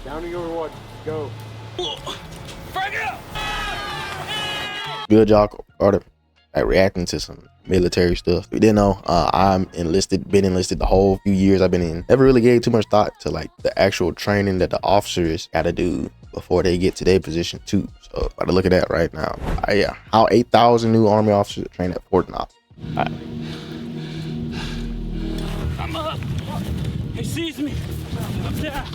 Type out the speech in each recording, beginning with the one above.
Down to your one. Go. Frag out! Good job started like reacting to some military stuff. We didn't know I'm enlisted, been enlisted the whole few years I've been in. Never really gave too much thought to like the actual training that the officers gotta do before they get to their position too. So about to look at that right now. Yeah, how 8,000 new Army officers train at Fort Knox. Right. I'm up. He sees me. I'm down.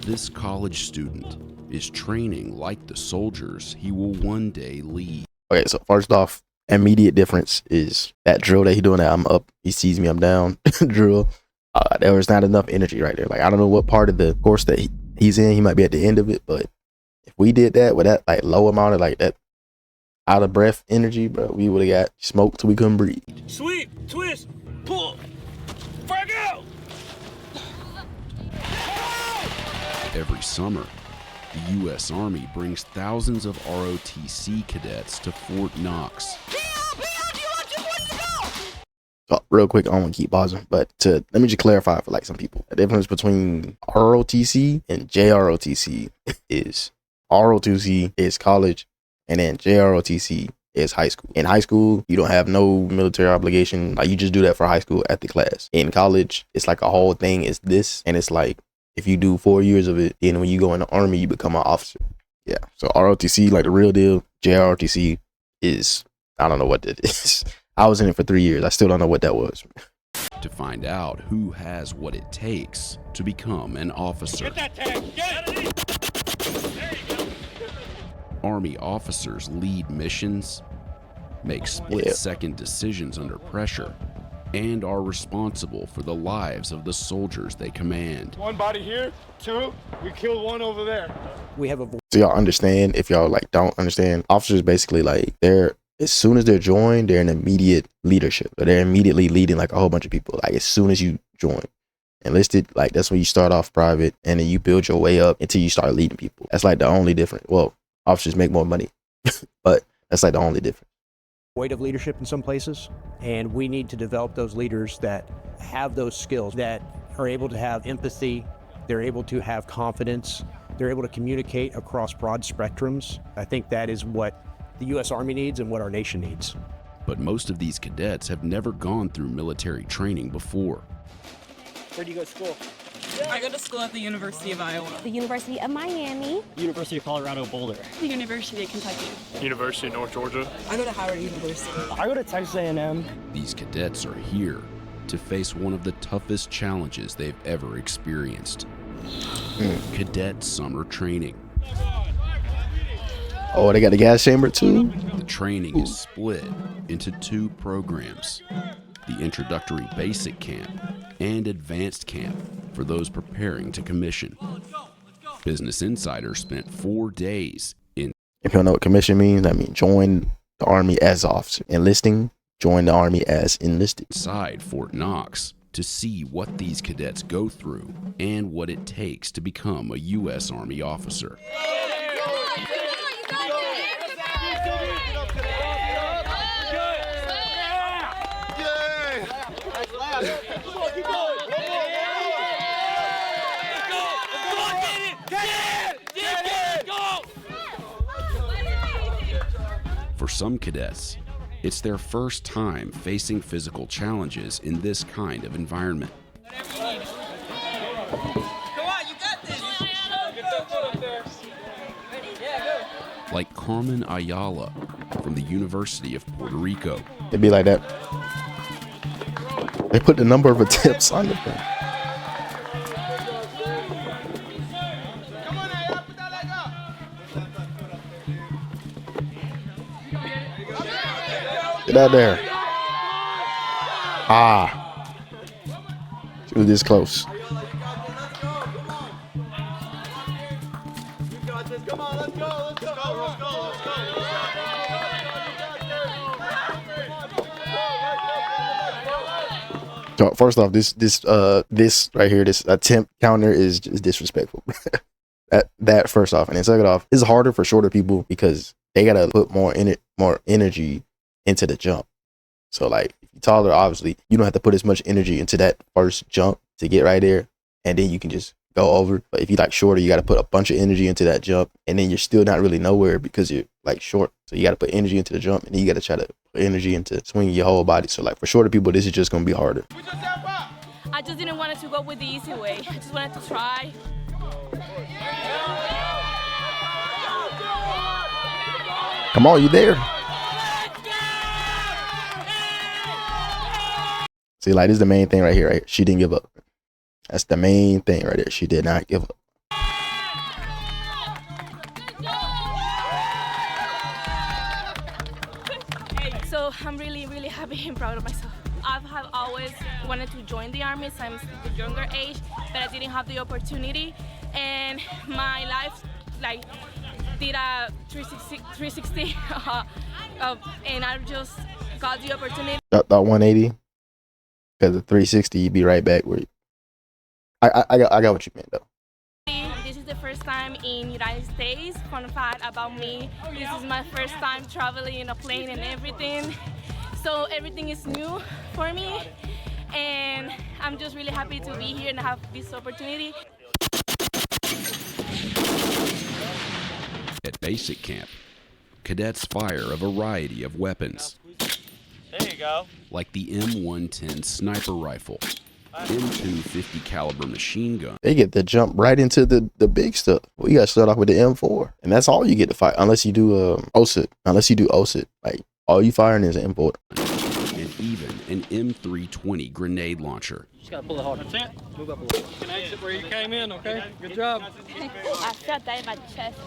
This college student is training like the soldiers he will one day lead. Okay, so first off, immediate difference is that drill that he doing that I'm up, he sees me, I'm down drill. There was not enough energy right there. Like, I don't know what part of the course that he's in. He might be at the end of it, but if we did that with that like low amount of like that out of breath energy, bro, we would have got smoked till we couldn't breathe. Sweep, twist, pull, frag out! Every summer, the U.S. Army brings thousands of ROTC cadets to Fort Knox. So real quick, I don't want to keep pausing, but let me just clarify for like some people. The difference between ROTC and JROTC is ROTC is college, and then JROTC is high school. In high school, you don't have no military obligation. Like, you just do that for high school at the class. In college, it's like a whole thing is this, and it's like if you do 4 years of it, then when you go in the Army, you become an officer. Yeah. So ROTC, like the real deal. JROTC is, I don't know what that is. I was in it for 3 years. I still don't know what that was. To find out who has what it takes to become an officer. Get that tag! Get it! There you go! Army officers lead missions, make split-second decisions under pressure, and are responsible for the lives of the soldiers they command. One body here. Two. We killed one over there. We have a So y'all understand, if y'all like don't understand, officers basically like as soon as they're joined, they're in immediate leadership. So they're immediately leading like a whole bunch of people. Like as soon as you join. Enlisted, like that's when you start off private and then you build your way up until you start leading people. That's like the only difference. Well, officers make more money, but that's like the only difference. void of leadership in some places, and we need to develop those leaders that have those skills, that are able to have empathy, they're able to have confidence, they're able to communicate across broad spectrums. I think that is what the U.S. Army needs and what our nation needs. But most of these cadets have never gone through military training before. Where do you go to school? I go to school at the University of Iowa. The University of Miami. University of Colorado Boulder. The University of Kentucky. University of North Georgia. I go to Howard University. I go to Texas A&M. These cadets are here to face one of the toughest challenges they've ever experienced. Cadet summer training. Oh, they got the gas chamber too? The training is split into 2 programs. The introductory basic camp and advanced camp for those preparing to commission. Business Insider spent 4 days in. If you don't know what commission means, that means join the Army as officer. Enlisting, join the Army as enlisted. Inside Fort Knox to see what these cadets go through and what it takes to become a U.S. Army officer. For some cadets, it's their first time facing physical challenges in this kind of environment. Come on, you got this! Like Carmen Ayala from the University of Puerto Rico. It'd be like that. They put the number of attempts on the thing. Get out there. Ah. She was this close. So first off, this right here, this attempt counter is just disrespectful. that first off, and then second off, it's harder for shorter people because they gotta put more energy into the jump. So like, if you're taller, obviously you don't have to put as much energy into that first jump to get right there, and then you can just go over. But if you like shorter, you got to put a bunch of energy into that jump, and then you're still not really nowhere because you're like short. So you got to put energy into the jump, and then you got to try to put energy into swinging your whole body. So like for shorter people, this is just gonna be harder. I just didn't want to go with the easy way. I just wanted to try. Come on, you there? See, like this is the main thing right here. Right? She didn't give up. That's the main thing right there. She did not give up. So I'm really, really happy and proud of myself. I have always wanted to join the Army since the younger age, but I didn't have the opportunity. And my life, like, did a 360 and I just got the opportunity. That 180, because the 360, you'd be right back where. I got what you meant though. This is the first time in United States. Fun fact about me, this is my first time traveling in a plane and everything. So everything is new for me, and I'm just really happy to be here and have this opportunity. At basic camp, cadets fire a variety of weapons. There you go. Like the M110 sniper rifle, M2 50 caliber machine gun, They get to jump right into the big stuff. Well, you got to start off with the M4, and that's all you get to fight unless you do OSIT. Unless you do OSIT, like all you firing is M4. and even an M320 grenade launcher. Just gotta pull it hard. That's it. Move up a little. You can exit where you came in, okay? Good job. I felt that in my chest.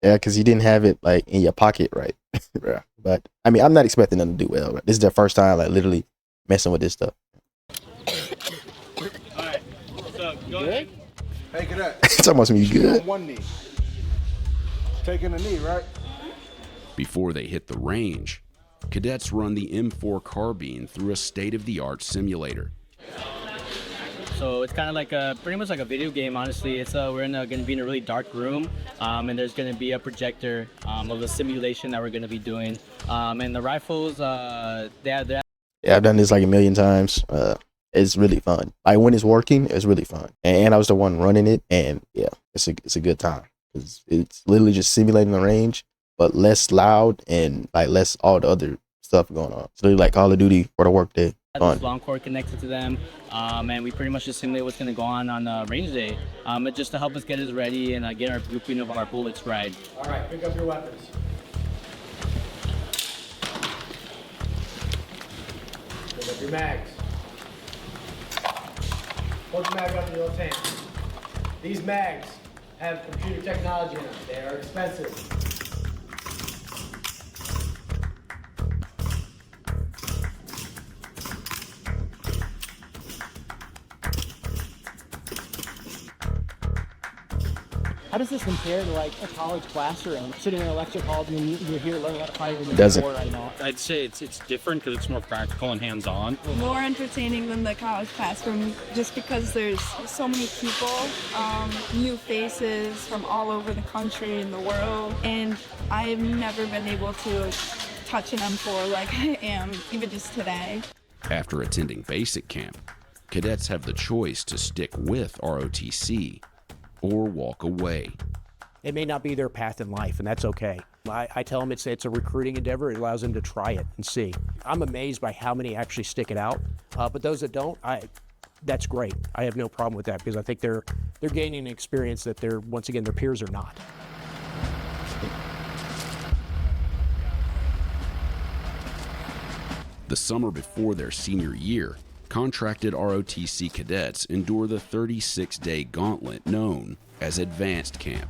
Yeah, because you didn't have it like in your pocket, right? Yeah. But I mean, I'm not expecting them to do well. Right? This is their first time, like literally messing with this stuff. Alright. So, go ahead. Hey, Cadet. It's almost me good. On one knee. Taking a knee, right? Before they hit the range, cadets run the M4 carbine through a state-of-the-art simulator. So it's kind of like pretty much like a video game, honestly. It's we're going to be in a really dark room, and there's going to be a projector of the simulation that we're going to be doing. And the rifles, they're Yeah, I've done this like a million times. It's really fun. Like when it's working, it's really fun. And I was the one running it, and yeah, it's a good time. It's literally just simulating the range, but less loud and like less all the other stuff going on. It's literally like Call of Duty for the work day. this long cord connected to them, and we pretty much just simulate what's going to go on range day, just to help us get us ready and get our grouping of our bullets right. All right, pick up your weapons. Pick up your mags. Hold your mag up in your left hand. These mags have computer technology in them. They are expensive. How does this compare to like a college classroom? Sitting in an lecture hall and you're here learning how to fight in the Doesn't. war right now. I'd say it's different because it's more practical and hands-on. More entertaining than the college classroom just because there's so many people, new faces from all over the country and the world, and I've never been able to touch an M4 like I am, even just today. After attending basic camp, cadets have the choice to stick with ROTC or walk away. It may not be their path in life, and that's okay. I tell them it's a recruiting endeavor. It allows them to try it and see. I'm amazed by how many actually stick it out, but those that don't, that's great. I have no problem with that because I think they're gaining an experience that once again their peers are not. The summer before their senior year, contracted ROTC cadets endure the 36-day gauntlet known as advanced camp.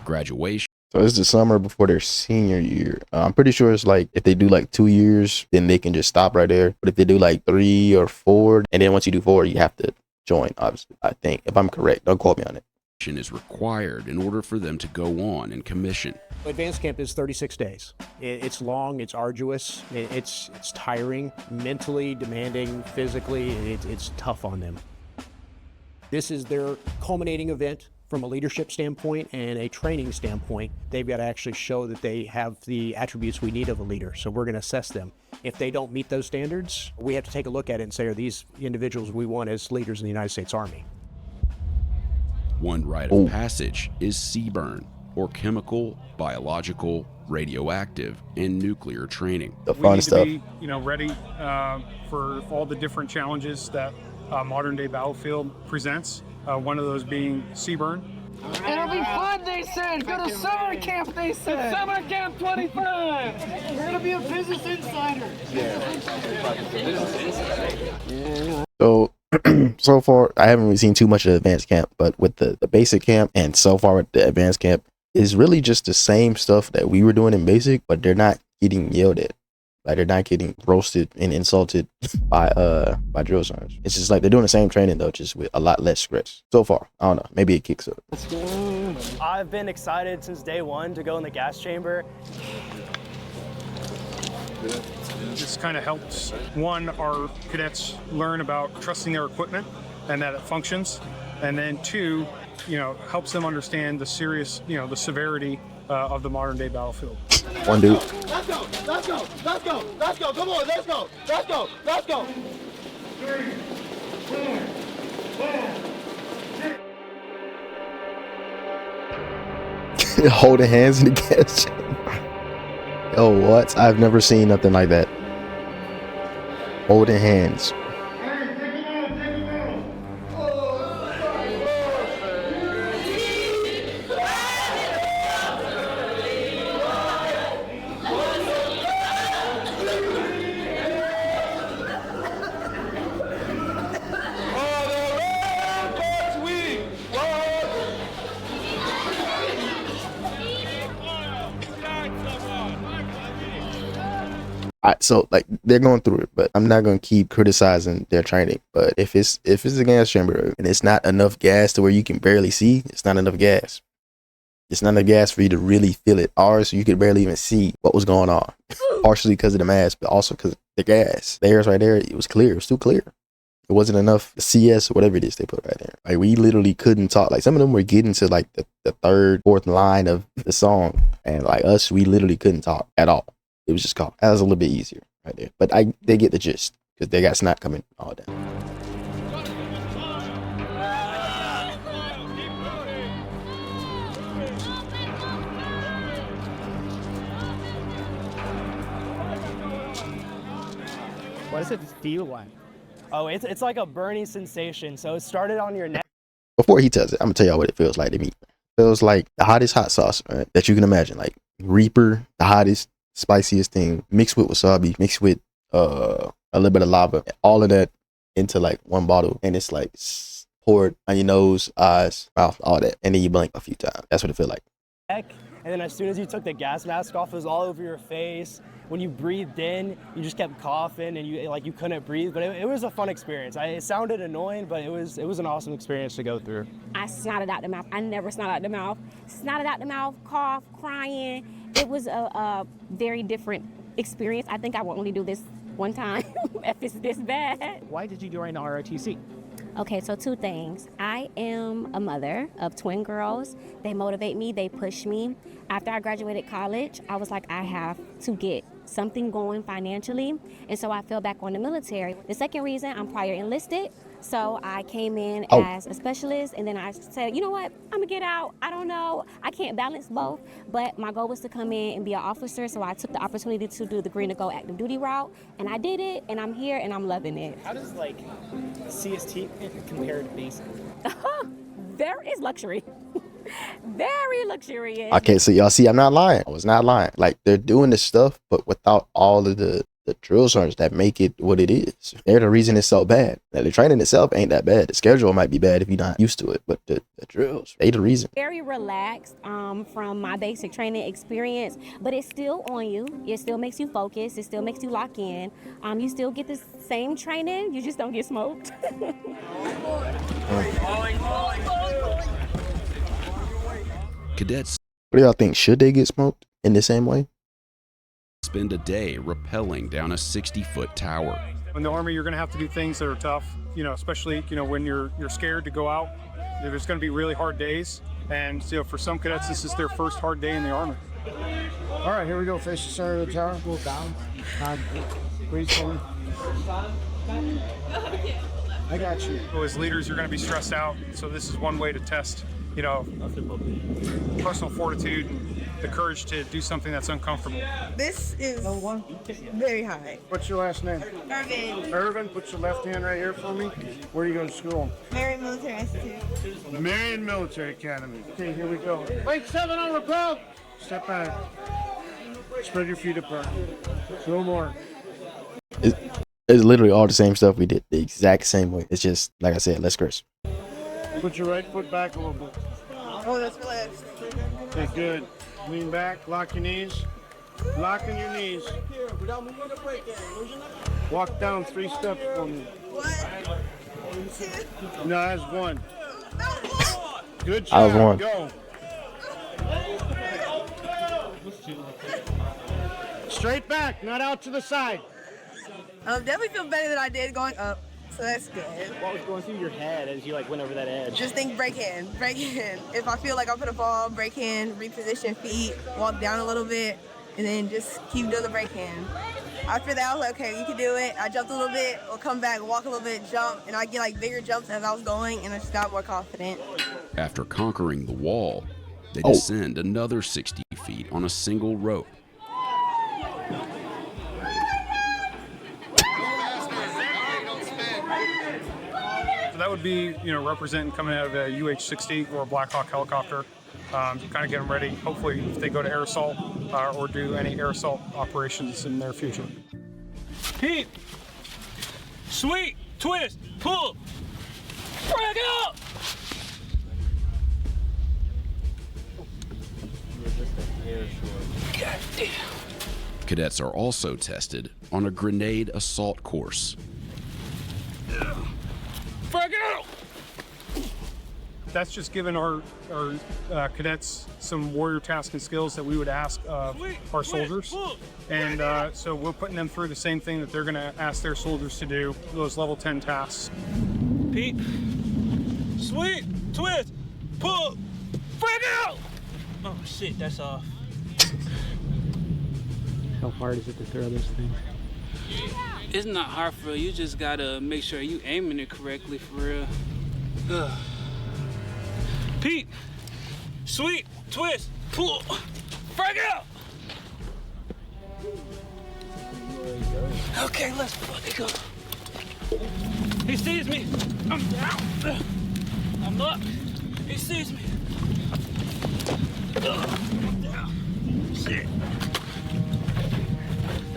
Graduation. So it's the summer before their senior year. I'm pretty sure it's like if they do like 2 years, then they can just stop right there. But if they do like 3 or 4, and then once you do 4, you have to join, obviously, I think, if I'm correct. Don't quote me on it. Is required in order for them to go on and commission. Advanced camp is 36 days. It's long, it's arduous, it's tiring, mentally demanding, physically, it's tough on them. This is their culminating event from a leadership standpoint and a training standpoint. They've got to actually show that they have the attributes we need of a leader. So we're going to assess them. If they don't meet those standards, we have to take a look at it and say, are these individuals we want as leaders in the United States Army? One rite of passage is CBRN, or chemical, biological, radioactive, and nuclear training. The fun stuff. We need to be, ready for all the different challenges that modern day battlefield presents. One of those being CBRN. It'll be fun, they said. Go to summer camp, they said. Summer camp 25. We're gonna be a business insider. So far, I haven't really seen too much of the advanced camp, but with the basic camp and so far with the advanced camp, is really just the same stuff that we were doing in basic, but they're not getting yelled at. Like, they're not getting roasted and insulted by drill sergeants. It's just like they're doing the same training though, just with a lot less stress. So far, I don't know. Maybe it kicks up. I've been excited since day one to go in the gas chamber. This kind of helps, one, our cadets learn about trusting their equipment and that it functions. And then two, helps them understand the serious, the severity of the modern day battlefield. One dude. Let's go, let's go, let's go, let's go, come on, let's go, let's go, let's go. Holding hands in the gas chamber. Yo, what? I've never seen nothing like that. Holding hands. So like they're going through it, but I'm not gonna keep criticizing their training. But if it's a gas chamber and it's not enough gas to where you can barely see, it's not enough gas. It's not enough gas for you to really feel it. Ours, you could barely even see what was going on. Partially because of the mask, but also because of the gas. Theirs right there, it was clear. It was too clear. It wasn't enough CS or whatever it is they put right there. Like we literally couldn't talk. Like some of them were getting to like the third, fourth line of the song, and like us, we literally couldn't talk at all. It was just called. That was a little bit easier right there. But they get the gist because they got snot coming all down. What does it feel like? Oh, it's like a burning sensation. So it started on your neck. Before he tells it, I'm gonna tell y'all what it feels like to me. It feels like the hottest hot sauce, right, that you can imagine. Like Reaper, the hottest, spiciest thing, mixed with wasabi, mixed with a little bit of lava, all of that into like one bottle, and it's like poured on your nose, eyes, mouth, all that, and then you blink a few times. That's what it feels like. And then as soon as you took the gas mask off, it was all over your face. When you breathed in, you just kept coughing and you couldn't breathe. But it was a fun experience. It sounded annoying, but it was an awesome experience to go through. I snotted out the mouth. I never snot out the mouth. Snotted out the mouth, cough, crying. It was a very different experience. I think I will only do this one time if it's this bad. Why did you join the ROTC? Okay, so two things. I am a mother of twin girls. They motivate me, they push me. After I graduated college, I was like, I have to get something going financially, and so I fell back on the military. The second reason, I'm prior enlisted, so I came in as a specialist, and then I said, you know what, I'm gonna get out. I don't know, I can't balance both, but my goal was to come in and be an officer, so I took the opportunity to do the green to go active duty route, and I did it, and I'm here, and I'm loving it. How does like CST compare to basic? There is luxury. Very luxurious. Okay, so y'all see, I'm not lying. I was not lying. Like they're doing this stuff, but without all of the drill sergeants that make it what it is. They're the reason it's so bad. Now, the training itself ain't that bad. The schedule might be bad if you're not used to it, but the drills, they the reason. Very relaxed from my basic training experience, but it's still on you. It still makes you focus. It still makes you lock in. You still get the same training. You just don't get smoked. Cadets, what do y'all think? Should they get smoked in the same way? Spend a day rappelling down a 60-foot tower. In the Army, you're going to have to do things that are tough, especially, when you're scared to go out. There's going to be really hard days. And, for some cadets, this is their first hard day in the Army. All right, here we go. Face the center of the tower. Go down. Breathe for me. I got you. So as leaders, you're going to be stressed out. So this is one way to test, you know, personal fortitude and the courage to do something that's uncomfortable. This is very high. What's your last name? Irvin. Irvin, put your left hand right here for me. Where are you going to school? Marion Military Institute. Marion Military Academy. Okay, here we go. Wait, 7 on Rappel. Step back. Spread your feet apart. No more. It's literally all the same stuff we did the exact same way. It's just, like I said, less curse. Put your right foot back a little bit. Oh, that's left. Okay, good. Lean back, lock your knees. Locking your knees. Walk down 3 steps for me. What? No, that's 1. Good I was job. 1. Go. Straight back, not out to the side. Definitely feel better than I did going up, so that's good. What was going through your head as you like went over that edge? Just think break hand. If I feel like I'm gonna fall, break hand, reposition feet, walk down a little bit, and then just keep doing the break hand. After that, I was like, okay, you can do it. I jumped a little bit, I'll come back, walk a little bit, jump, and I get like bigger jumps as I was going, and I just got more confident. After conquering the wall, they descend another 60 feet on a single rope. So that would be, you know, representing coming out of a UH-60 or a Black Hawk helicopter. Kind of get them ready, hopefully, if they go to air assault or do any air assault operations in their future. Pete. Sweet. Twist. Pull. Frag out. God damn. Cadets are also tested on a grenade assault course. Frag out. That's just giving our cadets some warrior task and skills that we would ask of our soldiers. And so we're putting them through the same thing that they're going to ask their soldiers to do, those level 10 tasks. Pete. Sweet. Twist. Pull. Frag out. Oh shit, that's off. How hard is it to throw those things? It's not hard for real. You just gotta make sure you aiming it correctly for real. Pete, sweet, twist, pull, frag out. Okay, let's fucking go. He sees me. I'm down. I'm up. He sees me. I'm down. Shit.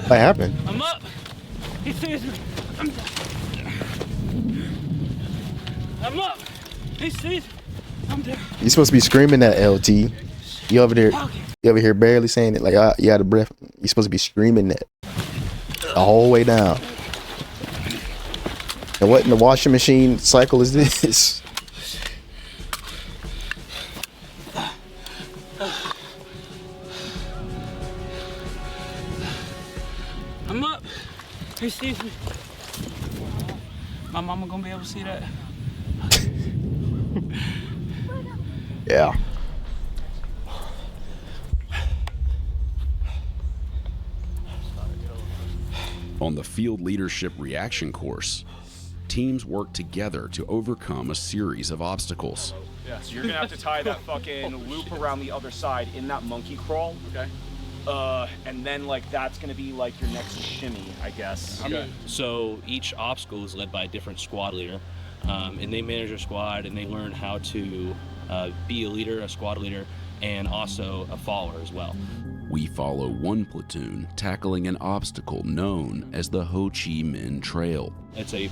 What happened? I'm up. He sees me. I'm down. I'm up. He sees me. I'm down. You supposed to be screaming that, LT. You over here barely saying it, like you out of breath. You supposed to be screaming that the whole way down. And what in the washing machine cycle is this? I'm up. He sees me. My mama gonna be able to see that. Yeah. On the field leadership reaction course, teams work together to overcome a series of obstacles. Yeah, so you're gonna have to tie that fucking loop around the other side in that monkey crawl. Okay. And then like that's gonna be like your next shimmy, I guess. Okay. So each obstacle is led by a different squad leader, and they manage their squad and they learn how to be a leader, a squad leader, and also a follower as well. We follow one platoon tackling an obstacle known as the Ho Chi Minh Trail. It's a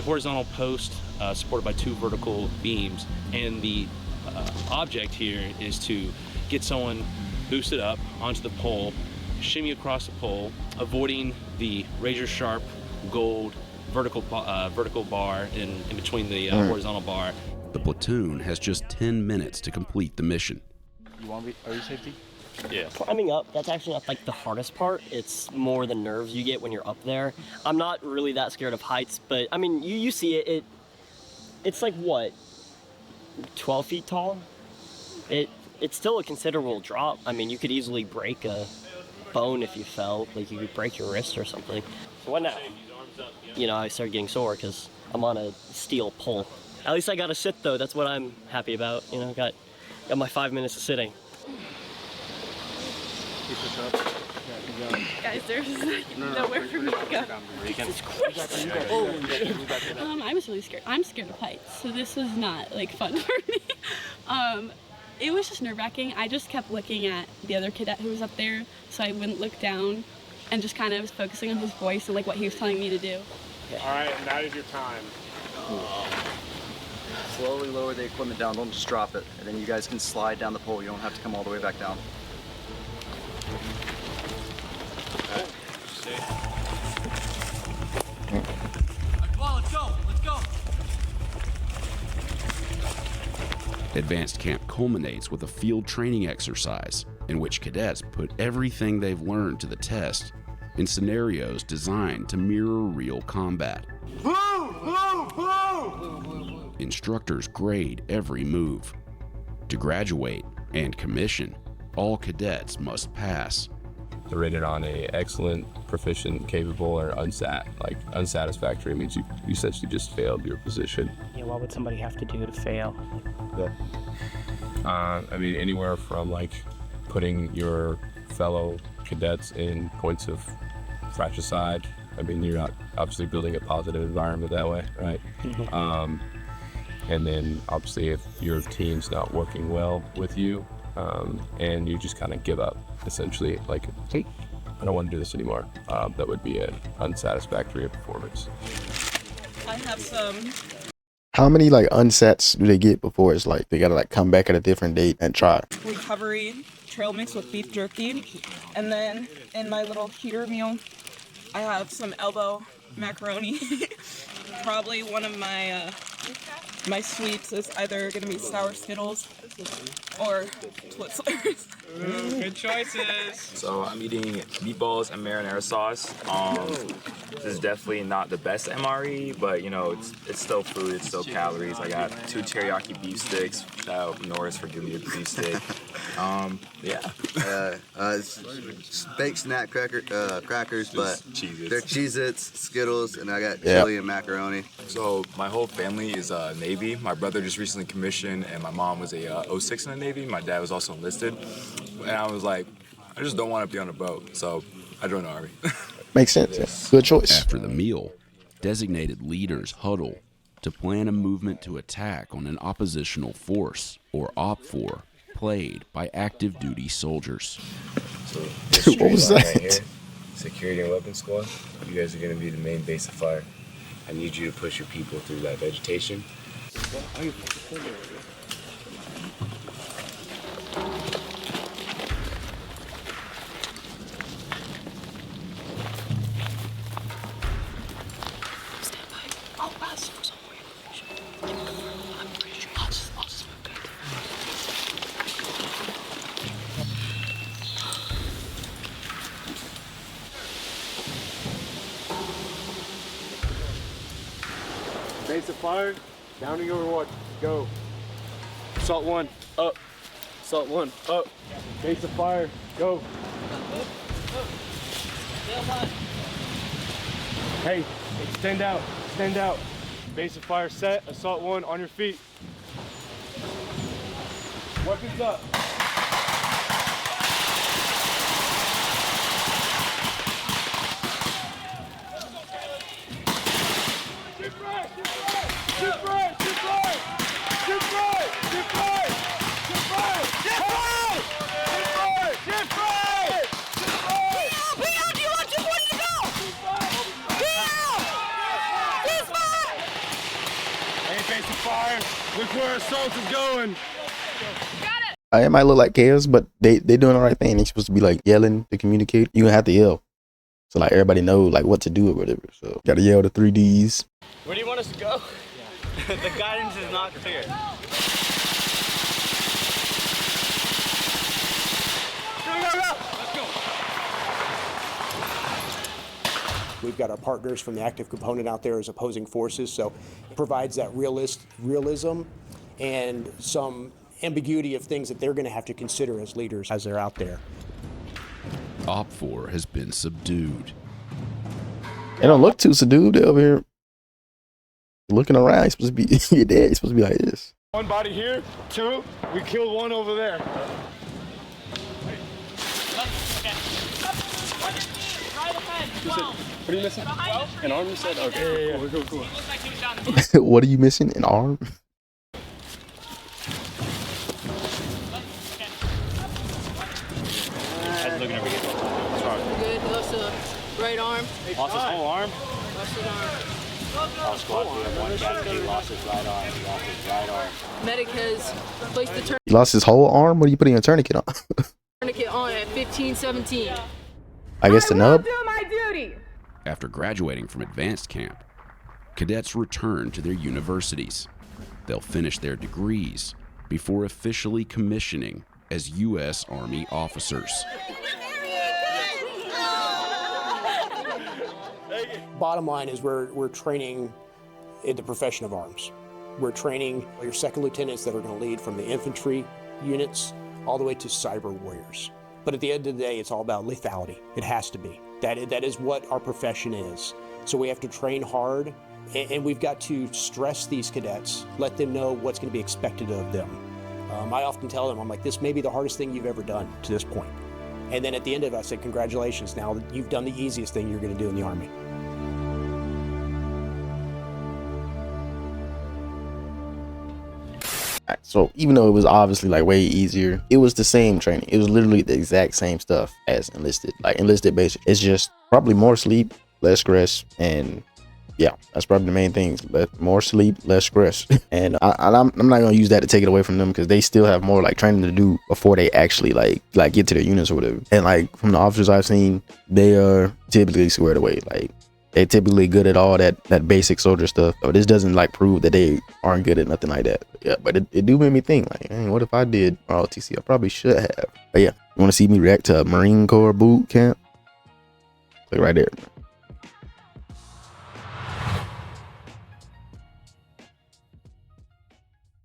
horizontal post supported by 2 vertical beams, and the object here is to get someone boosted up onto the pole, shimmy across the pole, avoiding the razor sharp gold vertical bar in between the horizontal bar. The platoon has just 10 minutes to complete the mission. You want to be, are you safety? Yeah. Climbing up, that's actually not like the hardest part. It's more the nerves you get when you're up there. I'm not really that scared of heights, but I mean, you see it. It's like what, 12 feet tall? It's still a considerable drop. I mean, you could easily break a bone if you fell. Like you could break your wrist or something. What now? You know, I started getting sore because I'm on a steel pole. At least I got to sit though. That's what I'm happy about. You know, got my 5 minutes of sitting. Guys, there's nowhere for me to go. I was really scared. I'm scared of heights, so this was not like fun for me. It was just nerve-wracking. I just kept looking at the other cadet who was up there, so I wouldn't look down, and just kind of was focusing on his voice and like what he was telling me to do. All right, and that is your time. Slowly lower the equipment down, don't just drop it. And then you guys can slide down the pole. You don't have to come all the way back down. Let's go, let's go. Advanced camp culminates with a field training exercise in which cadets put everything they've learned to the test in scenarios designed to mirror real combat. Instructors grade every move. To graduate and commission, all cadets must pass. They're rated on a excellent, proficient, capable, or unsatisfactory means you essentially just failed your position. Yeah, what would somebody have to do to fail? I mean, anywhere from like putting your fellow cadets in points of fratricide. I mean, you're not obviously building a positive environment that way, right? Mm-hmm. And then obviously if your team's not working well with you, and you just kind of give up, essentially, like, hey, I don't want to do this anymore. That would be an unsatisfactory performance. I have some. How many like unsets do they get before it's like they gotta like come back at a different date and try? Recovery trail mix with beef jerky, and then in my little heater meal I have some elbow macaroni. Probably one of my my sweets is either gonna be sour Skittles or Twizzlers. Good choices. So I'm eating meatballs and marinara sauce. This is definitely not the best MRE, but you know, it's still food, it's still calories. I got 2 teriyaki beef sticks. Shout out Norris for giving me a beef stick. It's baked snack crackers, but Cheez-Its. they're Cheez-Its, Skittles, and I got chili and macaroni. So my whole family is Navy. My brother just recently commissioned, and my mom was a 06 in the Navy. My dad was also enlisted, and I was like, I just don't want to be on a boat, so I joined the Army. Makes sense. Yeah. Good choice. After the meal, designated leaders huddle to plan a movement to attack on an oppositional force, or OPFOR, played by active duty soldiers. So What was that? Right here, Security and Weapons Squad. You guys are going to be the main base of fire. I need you to push your people through that vegetation. Base of fire, downing overwatch, go. Assault 1, up. Assault 1, up. Base of fire, go. Hey, extend out, extend out. Base of fire set, Assault 1 on your feet. Weapons up. Look where assault is going. It might look like chaos, but they doing the right thing. They're supposed to be like yelling to communicate. You have to yell, so like everybody know like what to do or whatever. So gotta yell the 3Ds. Where do you want us to go? The guidance is not clear. We've got our partners from the active component out there as opposing forces, so it provides that realism and some ambiguity of things that they're going to have to consider as leaders as they're out there. OPFOR has been subdued. They don't look too subdued. They're over here looking around. He's supposed to be your dad. He's supposed to be like this. One body here, two. We killed one over there. What are you missing? An arm, you said? Okay, yeah. Cool. What are you missing? An arm? Looking over here. What's wrong? Good. Lost the right arm. Lost his whole arm? Lost his arm. All squad, we have one guy that lost his right arm. He lost his right arm. Medic has placed the He lost his whole arm? What are you putting a tourniquet on? tourniquet on at 15:17. I guess the nub? Do my duty. After graduating from advanced camp, cadets return to their universities. They'll finish their degrees before officially commissioning as U.S. Army officers. Bottom line is we're training in the profession of arms. We're training your second lieutenants that are going to lead from the infantry units all the way to cyber warriors. But at the end of the day, it's all about lethality. It has to be. That is what our profession is. So we have to train hard, and we've got to stress these cadets, let them know what's going to be expected of them. I often tell them, I'm like, this may be the hardest thing you've ever done to this point. And then at the end of it, I said, congratulations, now you've done the easiest thing you're going to do in the Army. So even though it was obviously like way easier, it was the same training. It was literally the exact same stuff as enlisted. Like enlisted basic. It's just probably more sleep, less stress, and yeah, that's probably the main things. But more sleep, less stress. And I'm not gonna use that to take it away from them because they still have more like training to do before they actually like get to their units or whatever. And like from the officers I've seen, they are typically squared away. Like they're typically good at all that basic soldier stuff. So this doesn't like prove that they aren't good at nothing like that. Yeah, but it do make me think like, hey, what if I did ROTC? I probably should have. But yeah, you want to see me react to a Marine Corps boot camp? Look right there.